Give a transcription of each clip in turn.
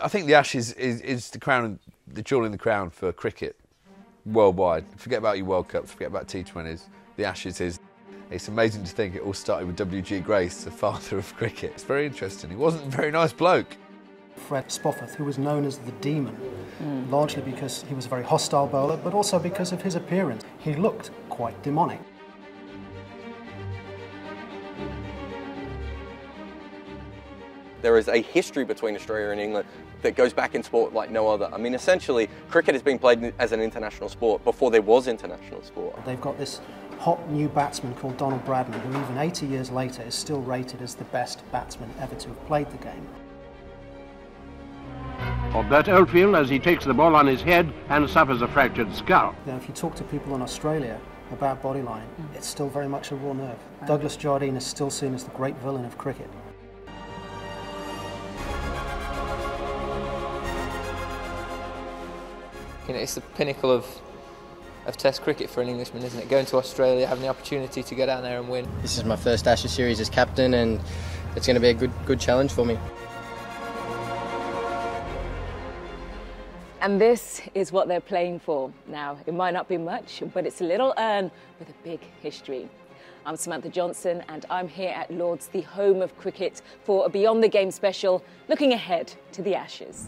I think the Ashes is the crown, the jewel in the crown for cricket worldwide. Forget about your World Cups, forget about T20s. The Ashes is. It's amazing to think it all started with W.G. Grace, the father of cricket. It's very interesting. He wasn't a very nice bloke. Fred Spofforth, who was known as the Demon, largely because he was a very hostile bowler, but also because of his appearance. He looked quite demonic. There is a history between Australia and England that goes back in sport like no other. I mean, essentially, cricket has been played as an international sport before there was international sport. They've got this hot new batsman called Donald Bradman, who even 80 years later is still rated as the best batsman ever to have played the game. Of Bert Oldfield as he takes the ball on his head and suffers a fractured skull. You know, if you talk to people in Australia about bodyline, it's still very much a raw nerve. Douglas Jardine is still seen as the great villain of cricket. You know, it's the pinnacle of Test cricket for an Englishman, isn't it? Going to Australia, having the opportunity to go down there and win. This is my first Ashes series as captain, and it's going to be a good challenge for me. And this is what they're playing for. Now, it might not be much, but it's a little urn with a big history. I'm Samantha Johnson, and I'm here at Lord's, the home of cricket, for a Beyond the Game special, looking ahead to the Ashes.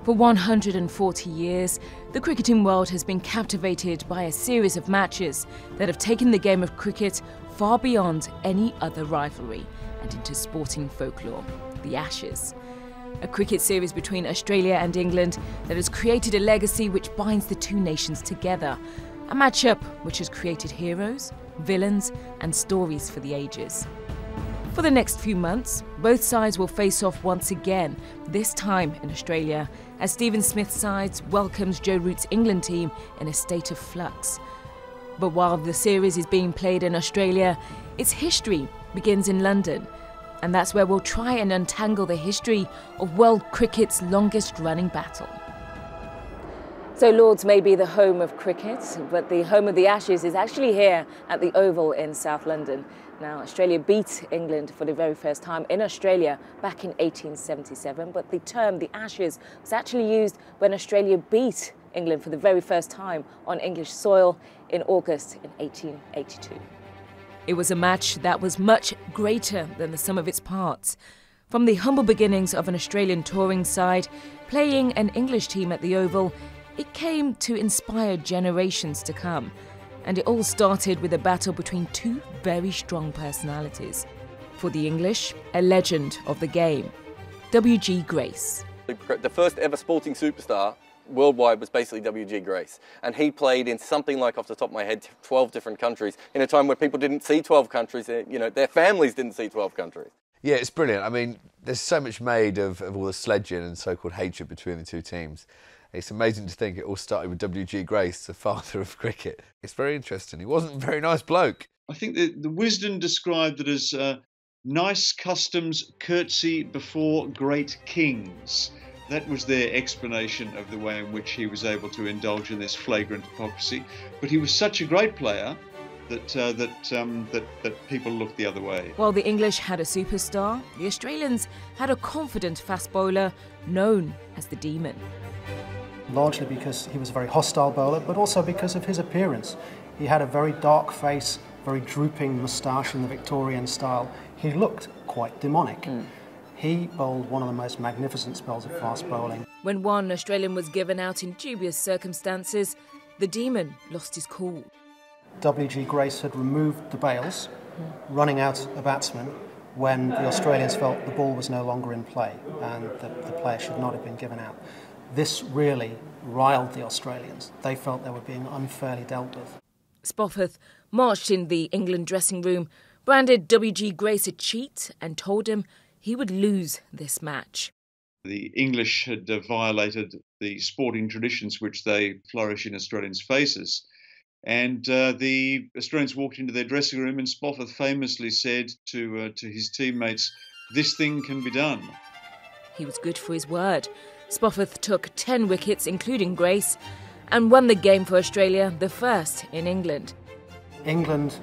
For 140 years, the cricketing world has been captivated by a series of matches that have taken the game of cricket far beyond any other rivalry and into sporting folklore, the Ashes. A cricket series between Australia and England that has created a legacy which binds the two nations together. A matchup which has created heroes, villains and stories for the ages. For the next few months, both sides will face off once again, this time in Australia, as Stephen Smith's side welcomes Joe Root's England team in a state of flux. But while the series is being played in Australia, its history begins in London, and that's where we'll try and untangle the history of world cricket's longest-running battle. So Lord's may be the home of cricket, but the home of the Ashes is actually here at the Oval in South London. Now, Australia beat England for the very first time in Australia back in 1877, but the term the Ashes was actually used when Australia beat England for the very first time on English soil in August in 1882. It was a match that was much greater than the sum of its parts. From the humble beginnings of an Australian touring side playing an English team at the Oval, it came to inspire generations to come. And it all started with a battle between two very strong personalities. For the English, a legend of the game, W.G. Grace. The first ever sporting superstar worldwide was basically W.G. Grace. And he played in something like, off the top of my head, 12 different countries in a time where people didn't see 12 countries, you know, their families didn't see 12 countries. Yeah, it's brilliant. I mean, there's so much made of all the sledging and so-called hatred between the two teams. It's amazing to think it all started with W.G. Grace, the father of cricket. It's very interesting. He wasn't a very nice bloke. I think the Wisden described it as nice customs, curtsy before great kings. That was their explanation of the way in which he was able to indulge in this flagrant hypocrisy. But he was such a great player that people looked the other way. While the English had a superstar, the Australians had a confident fast bowler known as the Demon. Largely because he was a very hostile bowler, but also because of his appearance. He had a very dark face, very drooping moustache in the Victorian style. He looked quite demonic. He bowled one of the most magnificent spells of fast bowling. When one Australian was given out in dubious circumstances, the Demon lost his cool. W.G. Grace had removed the bails, running out a batsman when the Australians felt the ball was no longer in play and the player should not have been given out. This really riled the Australians. They felt they were being unfairly dealt with. Spofforth marched in the England dressing room, branded W.G. Grace a cheat and told him he would lose this match. The English had violated the sporting traditions which they flourish in Australians' faces. And the Australians walked into their dressing room and Spofforth famously said to his teammates, "This thing can be done." He was good for his word. Spofforth took 10 wickets, including Grace, and won the game for Australia, the first in England. England,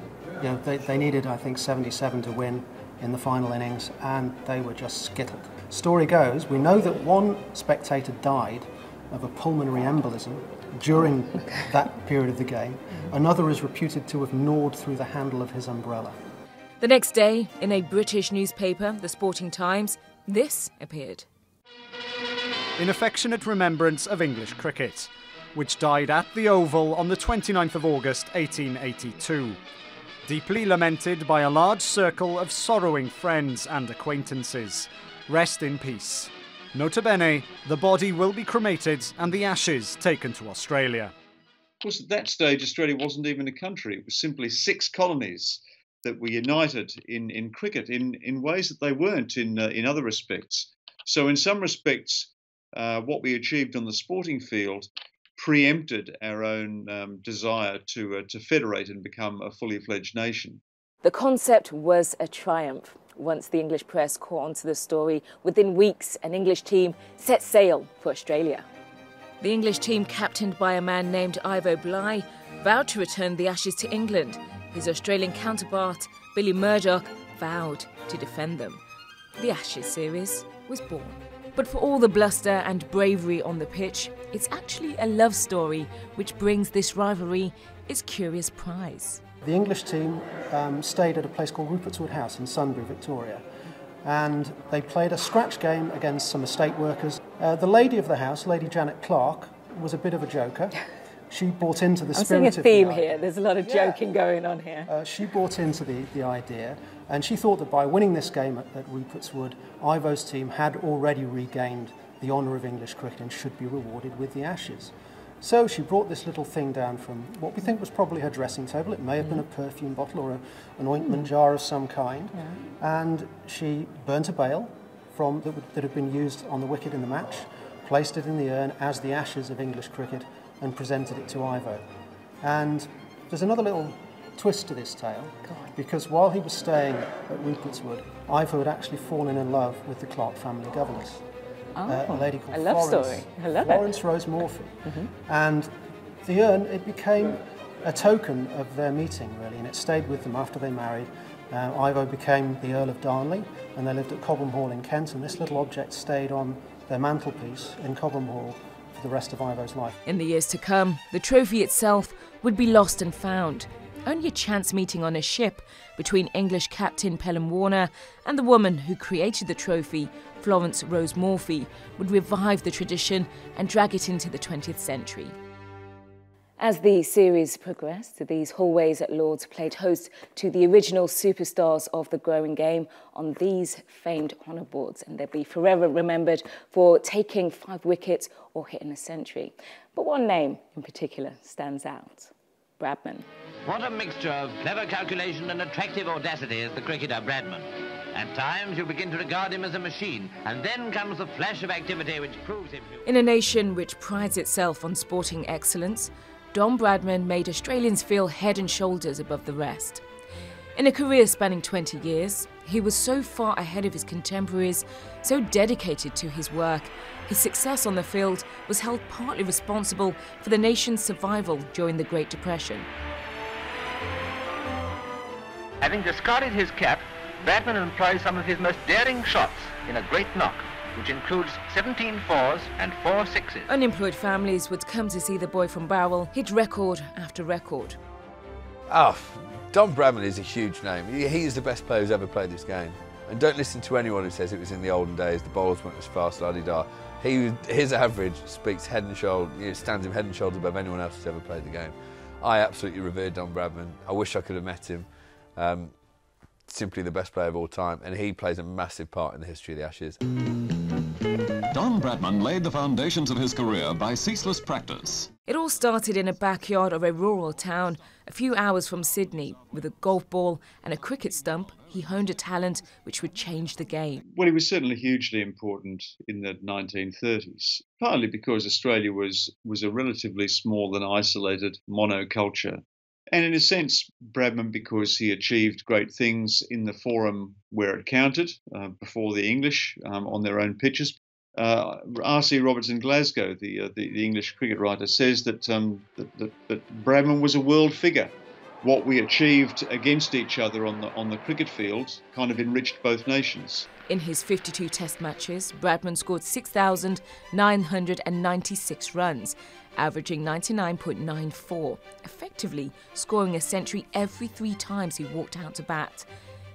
they needed, I think, 77 to win in the final innings, and they were just skittled. Story goes, we know that one spectator died of a pulmonary embolism during that period of the game. Another is reputed to have gnawed through the handle of his umbrella. The next day, in a British newspaper, the Sporting Times, this appeared. In affectionate remembrance of English cricket, which died at the Oval on the 29th of August 1882. Deeply lamented by a large circle of sorrowing friends and acquaintances. Rest in peace. Nota bene, the body will be cremated and the ashes taken to Australia. Of course, at that stage, Australia wasn't even a country. It was simply 6 colonies that were united in cricket in ways that they weren't in other respects. So in some respects, what we achieved on the sporting field preempted our own desire to federate and become a fully fledged nation. The concept was a triumph. Once the English press caught on to the story, within weeks an English team set sail for Australia. The English team, captained by a man named Ivo Bligh, vowed to return the Ashes to England. His Australian counterpart, Billy Murdoch, vowed to defend them. The Ashes series was born. But for all the bluster and bravery on the pitch, it's actually a love story which brings this rivalry its curious prize. The English team stayed at a place called Rupert's Wood House in Sunbury, Victoria, and they played a scratch game against some estate workers. The lady of the house, Lady Janet Clark, was a bit of a joker. She bought into the spirit of the idea. I'm seeing a theme here. There's a lot of joking going on here. She bought into the idea, and she thought that by winning this game at Rupert's Wood, Ivo's team had already regained the honour of English cricket and should be rewarded with the Ashes. So she brought this little thing down from what we think was probably her dressing table. It may have been a perfume bottle or an ointment jar of some kind. And she burnt a bale that had been used on the wicket in the match, placed it in the urn as the ashes of English cricket, and presented it to Ivo. And there's another little twist to this tale, because while he was staying at Rupert's Wood, Ivo had actually fallen in love with the Clark family governess. A lady called Florence Rose Morphy. And the urn, it became a token of their meeting, really, and it stayed with them after they married. Ivo became the Earl of Darnley, and they lived at Cobham Hall in Kent, and this little object stayed on their mantelpiece in Cobham Hall for the rest of Ivo's life. In the years to come, the trophy itself would be lost and found. Only a chance meeting on a ship between English captain Pelham Warner and the woman who created the trophy, Florence Rose Morphy, would revive the tradition and drag it into the 20th century. As the series progressed, these hallways at Lord's played host to the original superstars of the growing game on these famed honour boards, and they'll be forever remembered for taking 5 wickets or hitting a century. But one name in particular stands out: Bradman. What a mixture of clever calculation and attractive audacity is the cricketer Bradman. At times you begin to regard him as a machine, and then comes the flash of activity which proves him... In a nation which prides itself on sporting excellence, Don Bradman made Australians feel head and shoulders above the rest. In a career spanning 20 years, he was so far ahead of his contemporaries, so dedicated to his work. His success on the field was held partly responsible for the nation's survival during the Great Depression. Having discarded his cap, Bradman employs some of his most daring shots in a great knock, which includes 17 fours and 4 sixes. Unemployed families would come to see the boy from Bowral hit record after record. Don Bradman is a huge name. He is the best player who's ever played this game. And don't listen to anyone who says it was in the olden days, the bowlers weren't as fast, la-di-da. His average speaks head and shoulders, stands him head and shoulders above anyone else who's ever played the game. I absolutely revere Don Bradman. I wish I could have met him. Simply the best player of all time, and he plays a massive part in the history of the Ashes. Don Bradman laid the foundations of his career by ceaseless practice. It all started in a backyard of a rural town a few hours from Sydney. With a golf ball and a cricket stump, he honed a talent which would change the game. Well, he was certainly hugely important in the 1930s, partly because Australia was a relatively small and isolated monoculture. And in a sense, Bradman, because he achieved great things in the forum where it counted, before the English, on their own pitches. R.C. Roberts in Glasgow, the English cricket writer, says that Bradman was a world figure. What we achieved against each other on the cricket field kind of enriched both nations. In his 52 Test matches, Bradman scored 6,996 runs, averaging 99.94, effectively scoring a century every 3 times he walked out to bat.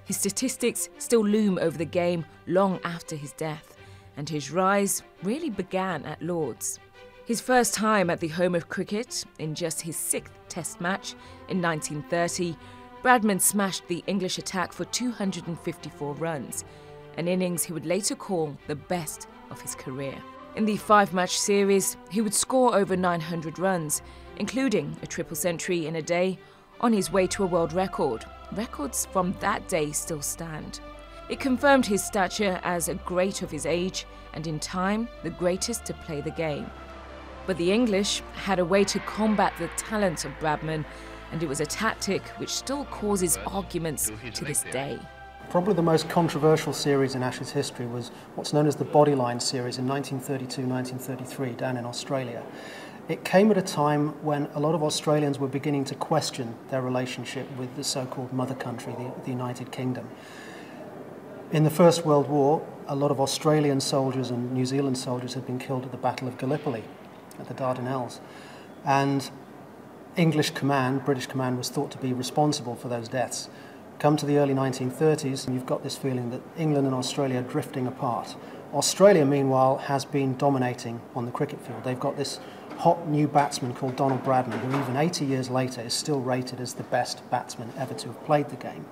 His statistics still loom over the game long after his death, and his rise really began at Lord's. His first time at the home of cricket, in just his 6th Test match in 1930, Bradman smashed the English attack for 254 runs, an innings he would later call the best of his career. In the 5-match series, he would score over 900 runs, including a triple century in a day, on his way to a world record. Records from that day still stand. It confirmed his stature as a great of his age, and in time, the greatest to play the game. But the English had a way to combat the talent of Bradman, and it was a tactic which still causes arguments to this day. Probably the most controversial series in Ashes history was what's known as the Bodyline series in 1932-1933 down in Australia. It came at a time when a lot of Australians were beginning to question their relationship with the so-called mother country, the United Kingdom. In the First World War, a lot of Australian soldiers and New Zealand soldiers had been killed at the Battle of Gallipoli, at the Dardanelles. And English command, British command, was thought to be responsible for those deaths. Come to the early 1930s, and you've got this feeling that England and Australia are drifting apart. Australia, meanwhile, has been dominating on the cricket field. They've got this hot new batsman called Donald Bradman, who even 80 years later is still rated as the best batsman ever to have played the game.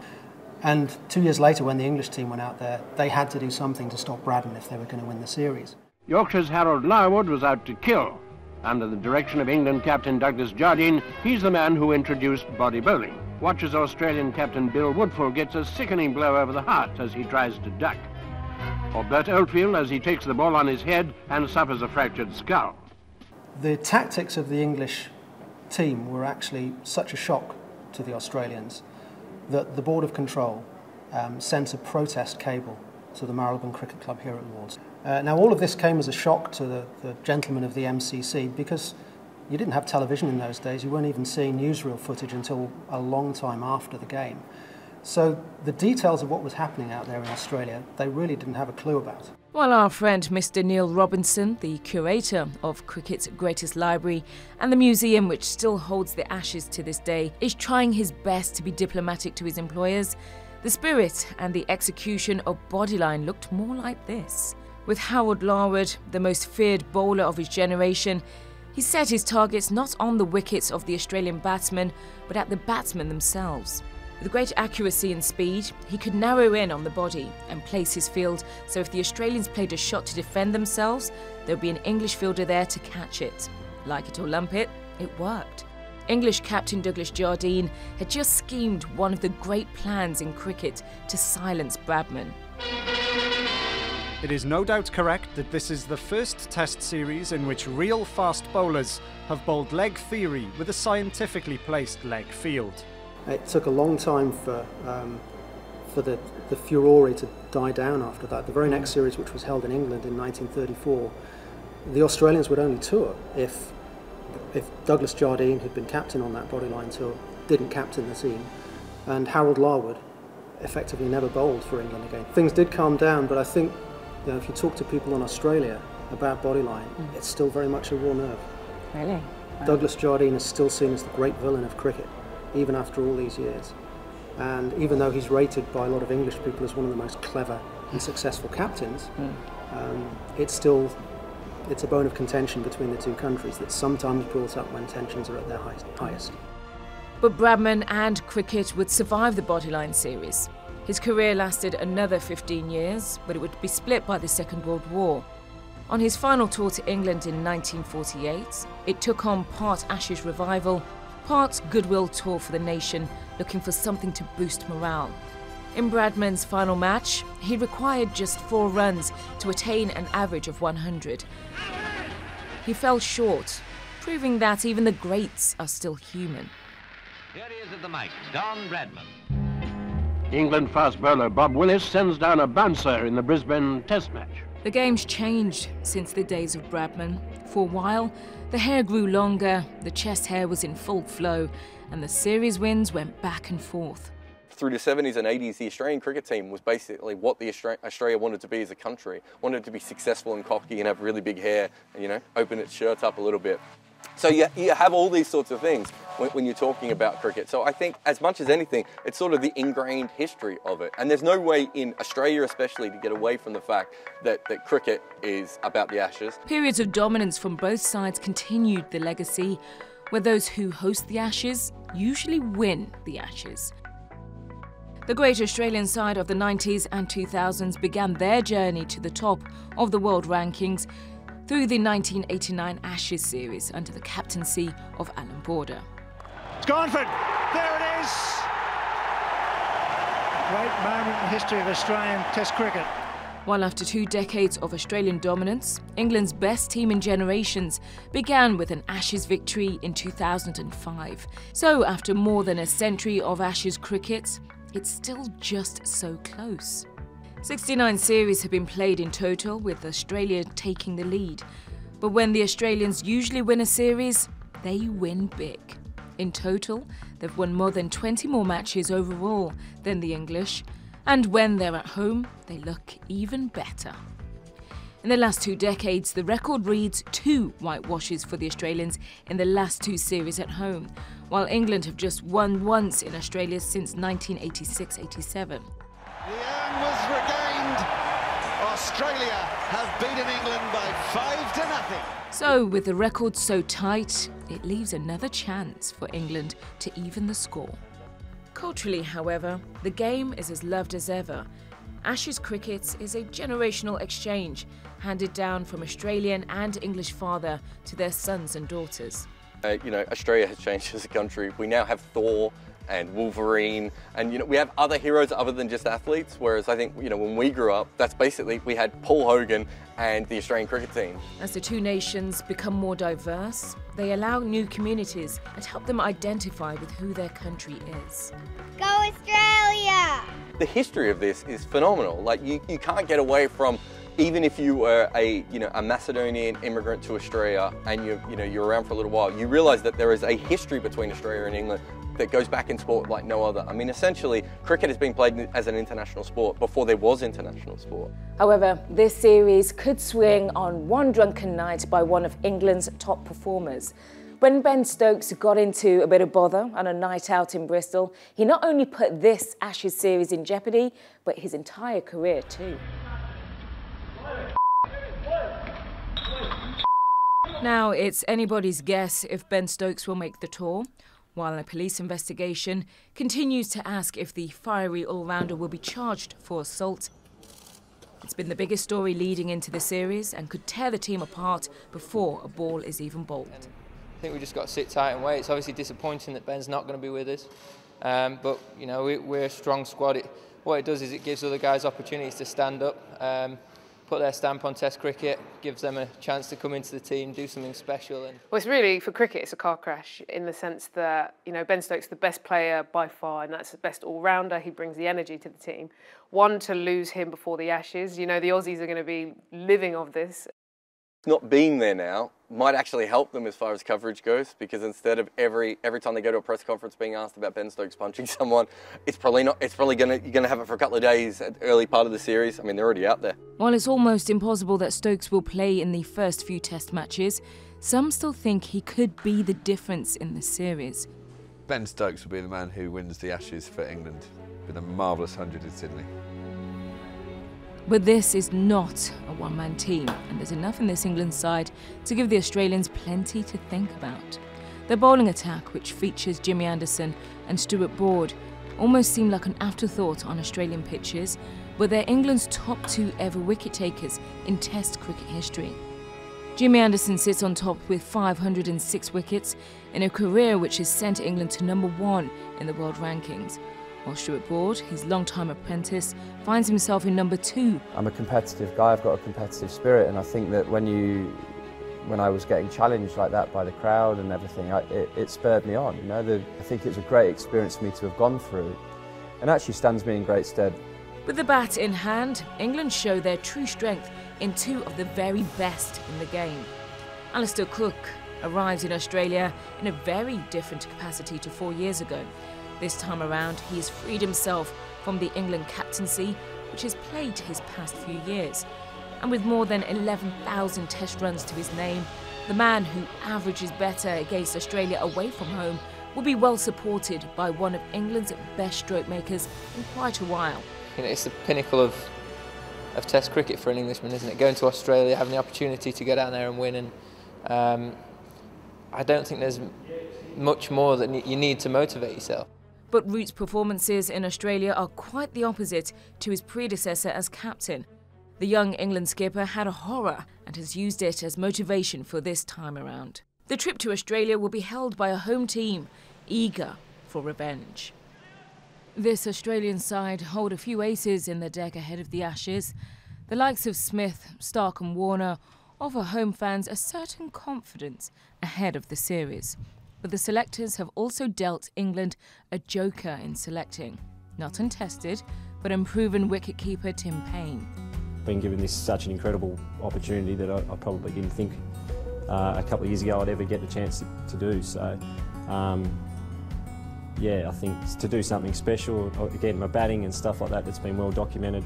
And 2 years later, when the English team went out there, they had to do something to stop Bradman if they were going to win the series. Yorkshire's Harold Larwood was out to kill. Under the direction of England captain Douglas Jardine, he's the man who introduced body bowling. Watch as Australian captain Bill Woodfull gets a sickening blow over the heart as he tries to duck. Or Bert Oldfield as he takes the ball on his head and suffers a fractured skull. The tactics of the English team were actually such a shock to the Australians that the Board of Control sent a protest cable to the Marylebone Cricket Club here at Lord's. Now all of this came as a shock to the gentlemen of the MCC because you didn't have television in those days. You weren't even seeing newsreel footage until a long time after the game. So the details of what was happening out there in Australia, they really didn't have a clue about. While our friend Mr. Neil Robinson, the curator of cricket's greatest library and the museum which still holds the Ashes to this day, is trying his best to be diplomatic to his employers, the spirit and the execution of Bodyline looked more like this. With Harold Larwood, the most feared bowler of his generation, he set his targets not on the wickets of the Australian batsmen, but at the batsmen themselves. With great accuracy and speed, he could narrow in on the body and place his field so if the Australians played a shot to defend themselves, there would be an English fielder there to catch it. Like it or lump it, it worked. English captain Douglas Jardine had just schemed one of the great plans in cricket to silence Bradman. It is no doubt correct that this is the first Test series in which real fast bowlers have bowled leg theory with a scientifically placed leg field. It took a long time for the furore to die down after that. The very next series, which was held in England in 1934, the Australians would only tour if Douglas Jardine, who'd been captain on that Bodyline tour, didn't captain the team, and Harold Larwood effectively never bowled for England again. Things did calm down, but I think if you talk to people in Australia about Bodyline, it's still very much a raw nerve. Really? Wow. Douglas Jardine is still seen as the great villain of cricket, even after all these years. And even though he's rated by a lot of English people as one of the most clever and successful captains, it's a bone of contention between the two countries that's sometimes brought up when tensions are at their highest. But Bradman and cricket would survive the Bodyline series. His career lasted another 15 years, but it would be split by the Second World War. On his final tour to England in 1948, it took on part Ashes revival, part goodwill tour for the nation, looking for something to boost morale. In Bradman's final match, he required just 4 runs to attain an average of 100. He fell short, proving that even the greats are still human. Here he is at the mic, Don Bradman. England fast bowler Bob Willis sends down a bouncer in the Brisbane Test match. The game's changed since the days of Bradman. For a while, the hair grew longer, the chest hair was in full flow, and the series wins went back and forth. Through the 70s and 80s, the Australian cricket team was basically what the Australia wanted to be as a country. Wanted to be successful and cocky and have really big hair and, you know, open its shirt up a little bit. So you have all these sorts of things when you're talking about cricket. So I think as much as anything, it's sort of the ingrained history of it. And there's no way in Australia especially to get away from the fact that cricket is about the Ashes. Periods of dominance from both sides continued the legacy, where those who host the Ashes usually win the Ashes. The great Australian side of the 90s and 2000s began their journey to the top of the world rankings through the 1989 Ashes series under the captaincy of Alan Border. It's gone for it. There it is. Great moment in the history of Australian Test cricket. While after 2 decades of Australian dominance, England's best team in generations began with an Ashes victory in 2005. So after more than a century of Ashes cricket, it's still just so close. 69 series have been played in total, with Australia taking the lead. But when the Australians usually win a series, they win big. In total, they've won more than 20 more matches overall than the English, and when they're at home, they look even better. In the last 2 decades, the record reads 2 whitewashes for the Australians in the last 2 series at home, while England have just won once in Australia since 1986-87. The urn was regained. Australia have beaten England by 5-0. So, with the record so tight, it leaves another chance for England to even the score. Culturally, however, the game is as loved as ever. Ashes cricket is a generational exchange handed down from Australian and English father to their sons and daughters. You know, Australia has changed as a country. We now have Thor and Wolverine, and you know, we have other heroes other than just athletes, whereas I think, you know, when we grew up, that's basically, we had Paul Hogan and the Australian cricket team. As the two nations become more diverse, they allow new communities and help them identify with who their country is. Go Australia! The history of this is phenomenal. Like, you can't get away from, even if you were a Macedonian immigrant to Australia and you're around for a little while, you realise that there is a history between Australia and England that goes back in sport like no other. I mean, essentially, cricket has been played as an international sport before there was international sport. However, this series could swing on one drunken night by one of England's top performers. When Ben Stokes got into a bit of bother on a night out in Bristol, he not only put this Ashes series in jeopardy, but his entire career too. Now, it's anybody's guess if Ben Stokes will make the tour, while a police investigation continues to ask if the fiery all-rounder will be charged for assault. It's been the biggest story leading into the series and could tear the team apart before a ball is even bowled. I think we just got to sit tight and wait. It's obviously disappointing that Ben's not going to be with us, but you know, we're a strong squad. What it does is it gives other guys opportunities to stand up, put their stamp on Test cricket, gives them a chance to come into the team, do something special. Well, it's really, for cricket, it's a car crash in the sense that, you know, Ben Stokes is the best player by far, and that's the best all-rounder. He brings the energy to the team. One, to lose him before the Ashes, you know, the Aussies are going to be living off this. Not being there now might actually help them as far as coverage goes, because instead of every time they go to a press conference being asked about Ben Stokes punching someone, you're gonna have it for a couple of days at the early part of the series. I mean, they're already out there. While it's almost impossible that Stokes will play in the first few Test matches, some still think he could be the difference in the series. Ben Stokes will be the man who wins the Ashes for England with a marvellous 100 in Sydney. But this is not a one-man team, and there's enough in this England side to give the Australians plenty to think about. Their bowling attack, which features Jimmy Anderson and Stuart Broad, almost seemed like an afterthought on Australian pitches, but they're England's top 2 ever wicket-takers in Test cricket history. Jimmy Anderson sits on top with 506 wickets in a career which has sent England to #1 in the world rankings, while Stuart Broad, his long-time apprentice, finds himself in #2. I'm a competitive guy, I've got a competitive spirit, and I think that when I was getting challenged like that by the crowd and everything, it spurred me on. You know, I think it's a great experience for me to have gone through, and actually stands me in great stead With the bat in hand, England show their true strength in two of the very best in the game. Alistair Cook arrives in Australia in a very different capacity to 4 years ago. This time around, he has freed himself from the England captaincy, which has plagued his past few years. And with more than 11,000 test runs to his name, the man who averages better against Australia away from home will be well supported by one of England's best stroke makers in quite a while. You know, it's the pinnacle of Test cricket for an Englishman, isn't it? Going to Australia, having the opportunity to go down there and win, and I don't think there's much more that you need to motivate yourself. But Root's performances in Australia are quite the opposite to his predecessor as captain. The young England skipper had a horror and has used it as motivation for this time around. The trip to Australia will be held by a home team, eager for revenge. This Australian side hold a few aces in the deck ahead of the Ashes. The likes of Smith, Stark and Warner offer home fans a certain confidence ahead of the series. But the selectors have also dealt England a joker in selecting. Not untested, but unproven wicketkeeper Tim Paine. Been given this such an incredible opportunity that I probably didn't think a couple of years ago I'd ever get the chance to do. So, yeah, I think to do something special, again, my batting and stuff like that's been well documented.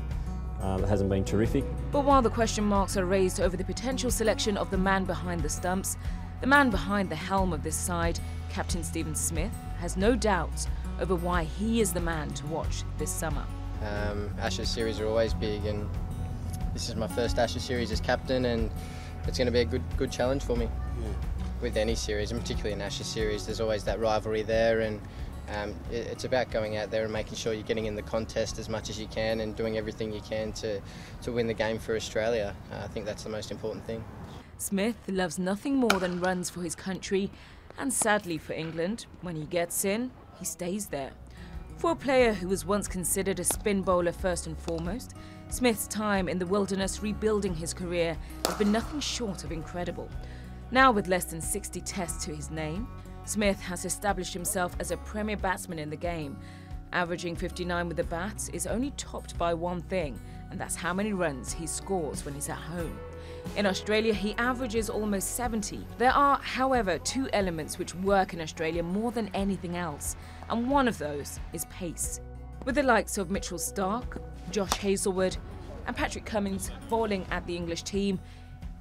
It hasn't been terrific. But while the question marks are raised over the potential selection of the man behind the stumps, the man behind the helm of this side, Captain Stephen Smith, has no doubts over why he is the man to watch this summer. Ashes series are always big, and this is my first Ashes series as captain, and it's going to be a good challenge for me. With any series, and particularly an Ashes series, there's always that rivalry there, and it's about going out there and making sure you're getting in the contest as much as you can and doing everything you can to win the game for Australia. I think that's the most important thing. Smith loves nothing more than runs for his country, and sadly for England, when he gets in, he stays there. For a player who was once considered a spin bowler first and foremost, Smith's time in the wilderness rebuilding his career has been nothing short of incredible. Now with less than 60 tests to his name, Smith has established himself as a premier batsman in the game. Averaging 59 with the bat is only topped by one thing, and that's how many runs he scores when he's at home. In Australia, he averages almost 70. There are, however, two elements which work in Australia more than anything else, and one of those is pace. With the likes of Mitchell Stark, Josh Hazlewood and Patrick Cummins bowling at the English team,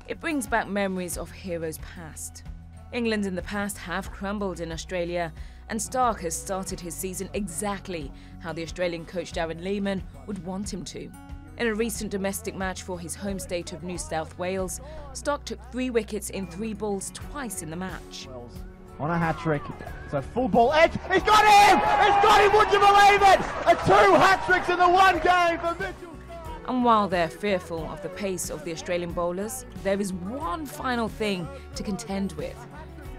it brings back memories of heroes past. England in the past have crumbled in Australia, and Stark has started his season exactly how the Australian coach Darren Lehmann would want him to. In a recent domestic match for his home state of New South Wales, Stark took 3 wickets in 3 balls twice in the match. On a hat-trick, so full ball edge, he's got him! He's got him, would you believe it? 2 hat-tricks in the one game for Mitchell. And while they're fearful of the pace of the Australian bowlers, there is one final thing to contend with.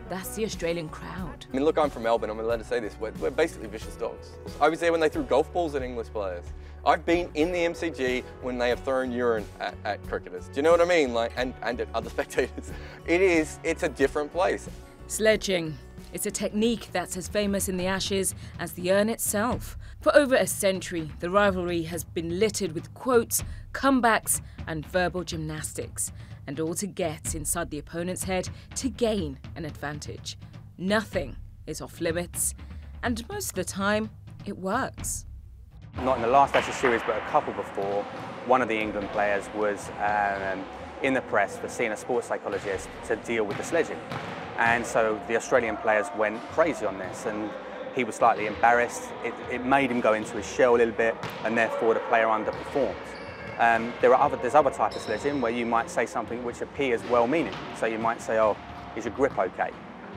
That's the Australian crowd. I mean, look, I'm from Melbourne, I'm allowed to say this, we're basically vicious dogs. I was there when they threw golf balls at English players. I've been in the MCG when they have thrown urine at cricketers. Do you know what I mean? Like, and at other spectators. It's a different place. Sledging. It's a technique that's as famous in the Ashes as the urn itself. For over a century, the rivalry has been littered with quotes, comebacks and verbal gymnastics, and all to get inside the opponent's head to gain an advantage. Nothing is off limits, and most of the time, it works. Not in the last Ashes series, but a couple before, one of the England players was in the press for seeing a sports psychologist to deal with the sledging. And so the Australian players went crazy on this, and he was slightly embarrassed. It made him go into his shell a little bit, and therefore the player underperformed. There's other type of sledging where you might say something which appears well-meaning. So you might say, oh, is your grip okay?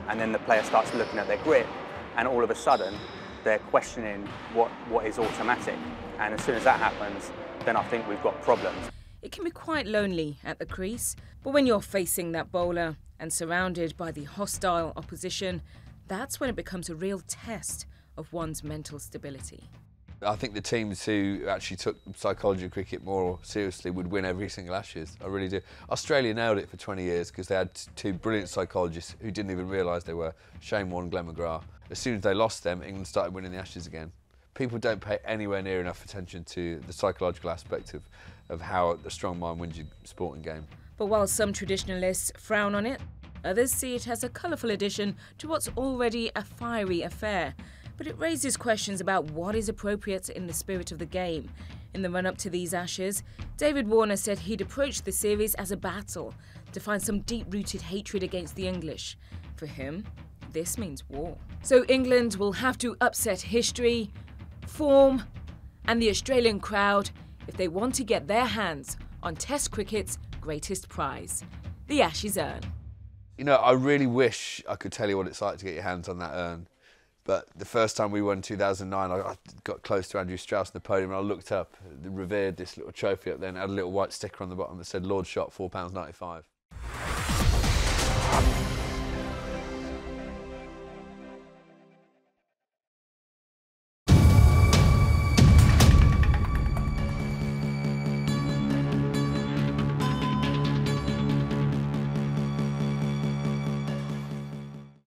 And then the player starts looking at their grip, and all of a sudden, they're questioning what is automatic. And as soon as that happens, then I think we've got problems. It can be quite lonely at the crease, but when you're facing that bowler and surrounded by the hostile opposition, that's when it becomes a real test of one's mental stability. I think the teams who actually took psychology of cricket more seriously would win every single Ashes. I really do. Australia nailed it for 20 years because they had 2 brilliant psychologists who didn't even realise they were, Shane Warne and Glenn McGrath. As soon as they lost them, England started winning the Ashes again. people don't pay anywhere near enough attention to the psychological aspect of how a strong mind wins your sporting game. But while some traditionalists frown on it, others see it as a colourful addition to what's already a fiery affair. But it raises questions about what is appropriate in the spirit of the game. In the run-up to these Ashes, David Warner said he'd approach the series as a battle to find some deep-rooted hatred against the English. For him, this means war. So England will have to upset history, form, and the Australian crowd if they want to get their hands on Test cricket's greatest prize, the Ashes urn. You know, I really wish I could tell you what it's like to get your hands on that urn. But the first time we won in 2009, I got close to Andrew Strauss on the podium and I looked up, revered this little trophy up there and had a little white sticker on the bottom that said Lord Shot, £4.95.